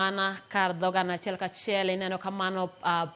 Ana kar dhogan achiel kachiel ineno kamano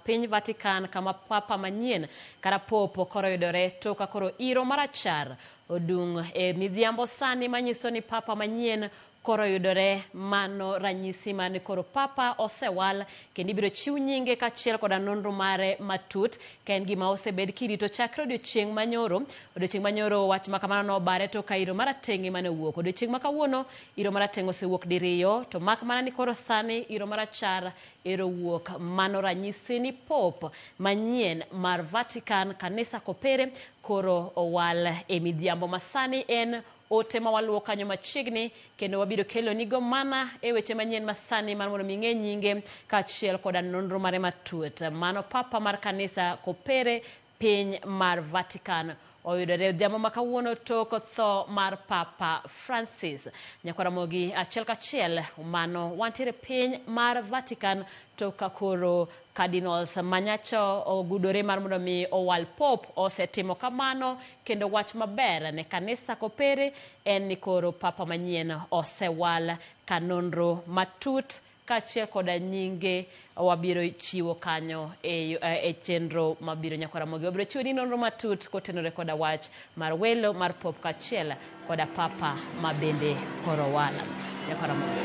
piny Vatican kama papa manyien kata popo koro yudore toka koro iro marachar odung' midhiambo sani manyiso ni papa manyien koro yudore. Mano ranyisi mane koro papa osewal kendo ibiro chiw nyinge kachiel koda nonro mare matut ka en gima osebed kirito chakre odiochieng' manyoro wach makamano nobare to ka iro marateng' mane owuok. Odiochieng' makawuono iro marateng' osewuok diriyo to mak mana ni koro sani iro marachar ero wuok. Mano ranyisi ni pop manyien mar Vatican kanisa kopere koro owal midhiambo masani en ote ma waluwo kanyo machiegni kendo wabiro kelo nigo mana weche manyien masani mar mondo ming'e nyinge kachiel koda nonro mare matut. Mano papa mar kanisa kopere piny mar Vatican oyudore odhiambo makawuono tok tho mar Papa Francis. Nyakwaramogi achiel kachiel mano wantiere piny mar Vatican toka koro Cardinals manyacho ogudore mar mondo mi owal pop osetimo kamano kendo wach maber ne kanisa kopere en ni koro papa manyien osewal kanonro matut kachiel koda nyinge wabiro chiwo kanyo e chenro mabiro. Nyakwaramogi wabiro chiwo ni nonro matut kotenore koda wach mar welo mar pop kachiel koda papa mabende koro wala. Nyakwaramogi.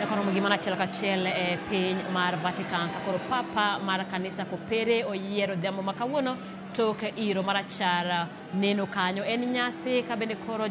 kakoromo gimana achiel kachiel e piny mar Vatican kakoro papa mar kanisa kopere oyiero dhiambo ma kawuono tok iro marachar neno kanyo en nyasi ka bende koro